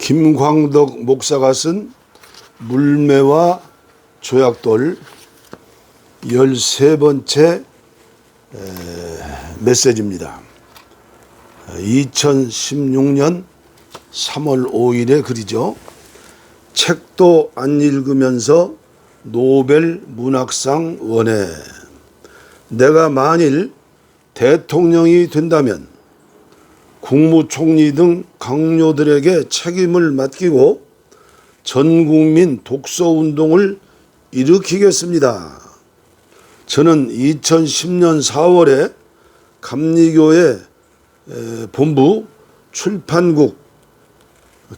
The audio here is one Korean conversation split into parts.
김광덕 목사가 쓴 물매와 조약돌 13번째 메시지입니다. 2016년 3월 5일의 글이죠. 책도 안 읽으면서 노벨 문학상 원해. 내가 만일 대통령이 된다면 국무총리 등 강요들에게 책임을 맡기고 전국민 독서운동을 일으키겠습니다. 저는 2010년 4월에 감리교회 본부 출판국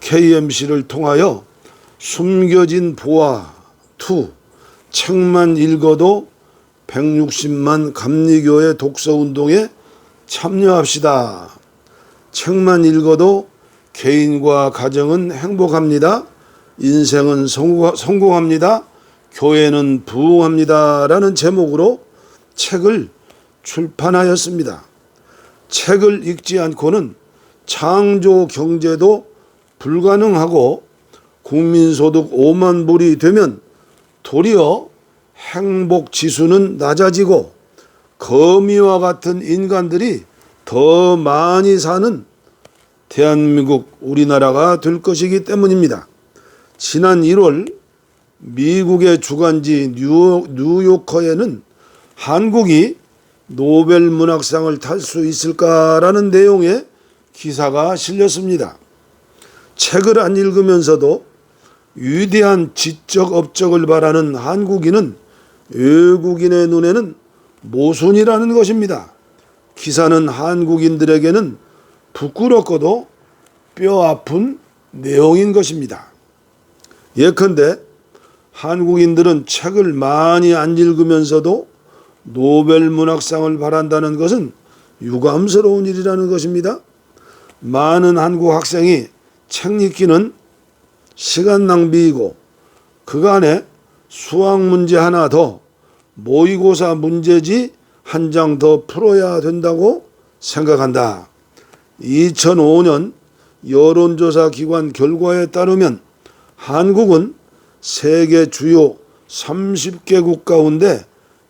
KMC를 통하여 숨겨진 보아 2 책만 읽어도 160만 감리교회 독서운동에 참여합시다. 책만 읽어도 개인과 가정은 행복합니다. 인생은 성공합니다. 교회는 부흥합니다. 라는 제목으로 책을 출판하였습니다. 책을 읽지 않고는 창조 경제도 불가능하고 국민소득 5만 불이 되면 도리어 행복 지수는 낮아지고 거미와 같은 인간들이 더 많이 사는 대한민국 우리나라가 될 것이기 때문입니다. 지난 1월 미국의 주간지 뉴요커에는 한국이 노벨 문학상을 탈 수 있을까라는 내용의 기사가 실렸습니다. 책을 안 읽으면서도 위대한 지적 업적을 바라는 한국인은 외국인의 눈에는 모순이라는 것입니다. 기사는 한국인들에게는 부끄럽고도 뼈아픈 내용인 것입니다. 예컨대 한국인들은 책을 많이 안 읽으면서도 노벨 문학상을 바란다는 것은 유감스러운 일이라는 것입니다. 많은 한국 학생이 책 읽기는 시간 낭비이고 그간에 수학 문제 하나 더, 모의고사 문제지 한 장 더 풀어야 된다고 생각한다. 2005년 여론조사 기관 결과에 따르면 한국은 세계 주요 30개국 가운데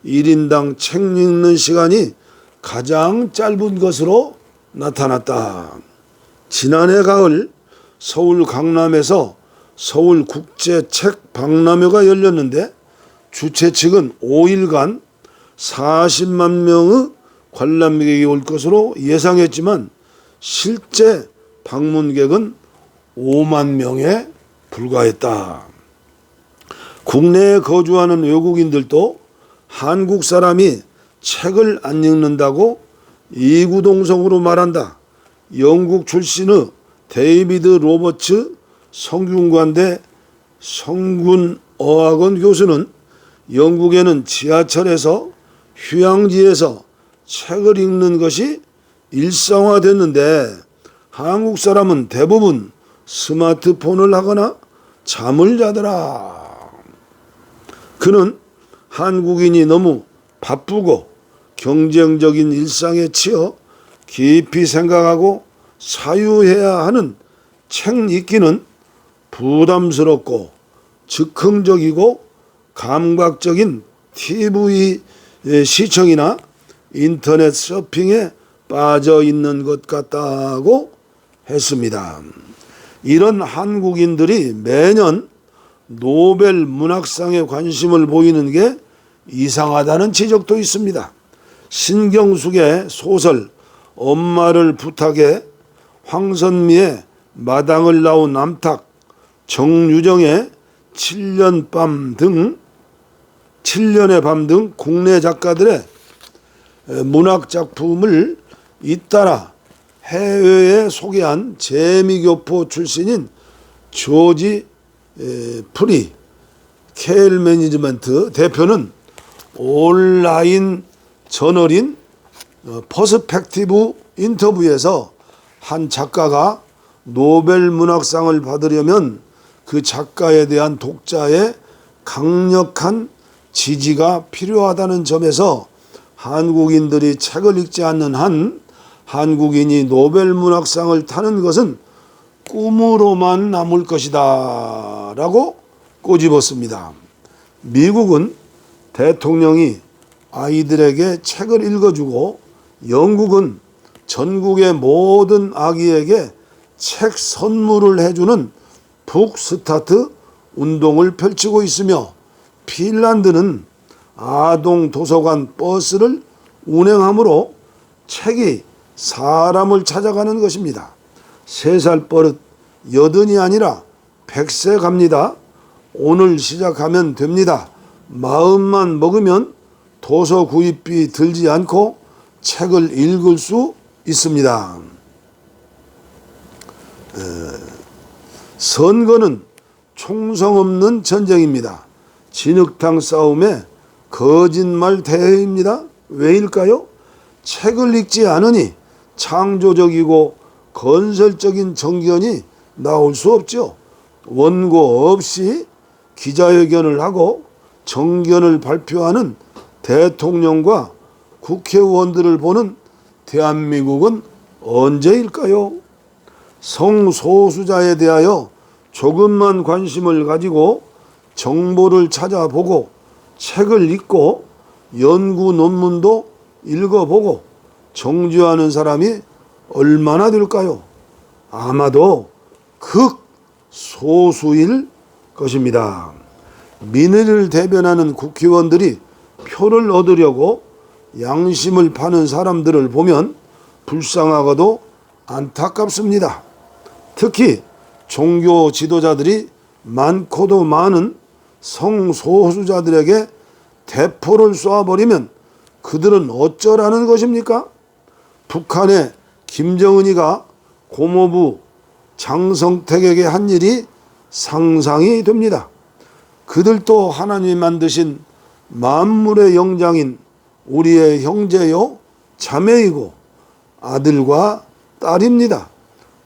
1인당 책 읽는 시간이 가장 짧은 것으로 나타났다. 지난해 가을 서울 강남에서 서울국제책박람회가 열렸는데 주최 측은 5일간 40만 명의 관람객이 올 것으로 예상했지만 실제 방문객은 5만 명에 불과했다. 국내에 거주하는 외국인들도 한국 사람이 책을 안 읽는다고 이구동성으로 말한다. 영국 출신의 데이비드 로버츠 성균관대 성균어학원 교수는 영국에는 지하철에서 휴양지에서 책을 읽는 것이 일상화됐는데 한국 사람은 대부분 스마트폰을 하거나 잠을 자더라. 그는 한국인이 너무 바쁘고 경쟁적인 일상에 치여 깊이 생각하고 사유해야 하는 책 읽기는 부담스럽고 즉흥적이고 감각적인 TV 시청이나 인터넷 서핑에 빠져 있는 것 같다고 했습니다. 이런 한국인들이 매년 노벨 문학상에 관심을 보이는 게 이상하다는 지적도 있습니다. 신경숙의 소설 엄마를 부탁해, 황선미의 마당을 나온 남탁, 정유정의 7년의 밤 등 국내 작가들의 문학 작품을 잇따라 해외에 소개한 재미교포 출신인 조지 프리 케일 매니지먼트 대표는 온라인 저널인 퍼스펙티브 인터뷰에서 한 작가가 노벨 문학상을 받으려면 그 작가에 대한 독자의 강력한 지지가 필요하다는 점에서 한국인들이 책을 읽지 않는 한 한국인이 노벨 문학상을 타는 것은 꿈으로만 남을 것이다 라고 꼬집었습니다. 미국은 대통령이 아이들에게 책을 읽어주고 영국은 전국의 모든 아기에게 책 선물을 해주는 북스타트 운동을 펼치고 있으며 핀란드는 아동 도서관 버스를 운행함으로 책이 사람을 찾아가는 것입니다. 3살 버릇 80이 아니라 100세 갑니다. 오늘 시작하면 됩니다. 마음만 먹으면 도서 구입비 들지 않고 책을 읽을 수 있습니다. 선거는 총성 없는 전쟁입니다. 진흙탕 싸움에 거짓말 대회입니다. 왜일까요? 책을 읽지 않으니 창조적이고 건설적인 정견이 나올 수 없죠. 원고 없이 기자회견을 하고 정견을 발표하는 대통령과 국회의원들을 보는 대한민국은 언제일까요? 성소수자에 대하여 조금만 관심을 가지고 정보를 찾아보고 책을 읽고 연구 논문도 읽어보고 정죄하는 사람이 얼마나 될까요? 아마도 극소수일 것입니다. 민의를 대변하는 국회의원들이 표를 얻으려고 양심을 파는 사람들을 보면 불쌍하고도 안타깝습니다. 특히 종교 지도자들이 많고도 많은 성소수자들에게 대포를 쏘아버리면 그들은 어쩌라는 것입니까? 북한의 김정은이가 고모부 장성택에게 한 일이 상상이 됩니다. 그들도 하나님이 만드신 만물의 영장인 우리의 형제요 자매이고 아들과 딸입니다.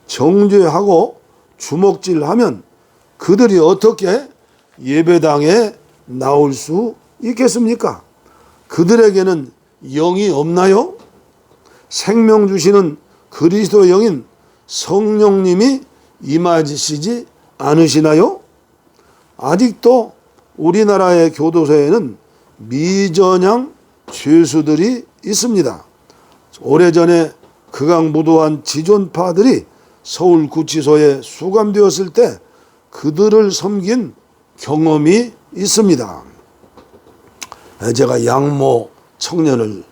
정죄하고 주먹질하면 그들이 어떻게 예배당에 나올 수 있겠습니까? 그들에게는 영이 없나요? 생명 주시는 그리스도 영인 성령님이 임하시지 않으시나요? 아직도 우리나라의 교도소에는 미전향 죄수들이 있습니다. 오래전에 극악무도한 지존파들이 서울구치소에 수감되었을 때 그들을 섬긴 경험이 있습니다. 제가 양모 청년을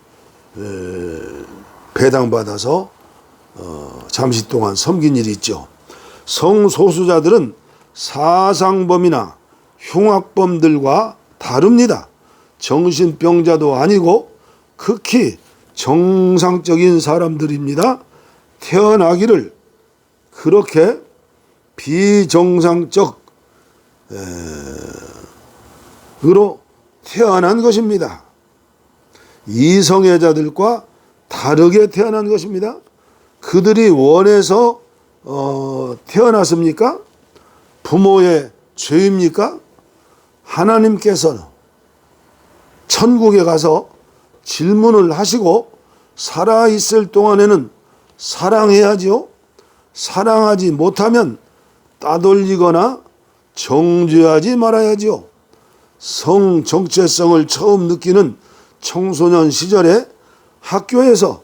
배당받아서 잠시 동안 섬긴 일이 있죠. 성소수자들은 사상범이나 흉악범들과 다릅니다. 정신병자도 아니고 극히 정상적인 사람들입니다. 태어나기를 그렇게 비정상적으로 태어난 것입니다. 이성애자들과 다르게 태어난 것입니다. 그들이 원해서 태어났습니까? 부모의 죄입니까? 하나님께서는 천국에 가서 질문을 하시고 살아있을 동안에는 사랑해야지요. 사랑하지 못하면 따돌리거나 정죄하지 말아야지요. 성 정체성을 처음 느끼는 청소년 시절에 학교에서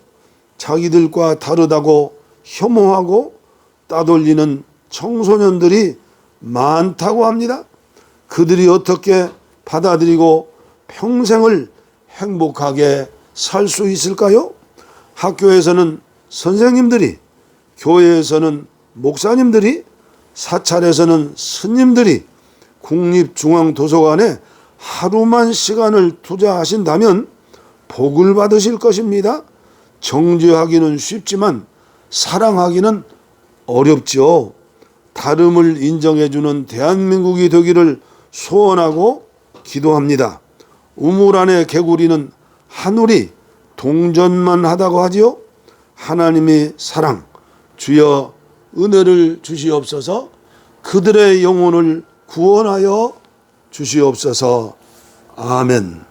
자기들과 다르다고 혐오하고 따돌리는 청소년들이 많다고 합니다. 그들이 어떻게 받아들이고 평생을 행복하게 살 수 있을까요? 학교에서는 선생님들이, 교회에서는 목사님들이, 사찰에서는 스님들이 국립중앙도서관에 하루만 시간을 투자하신다면 복을 받으실 것입니다. 정죄하기는 쉽지만 사랑하기는 어렵죠. 다름을 인정해주는 대한민국이 되기를 소원하고 기도합니다. 우물 안에 개구리는 하늘이 동전만 하다고 하지요. 하나님이 사랑, 주여 은혜를 주시옵소서. 그들의 영혼을 구원하여 주시옵소서. 아멘.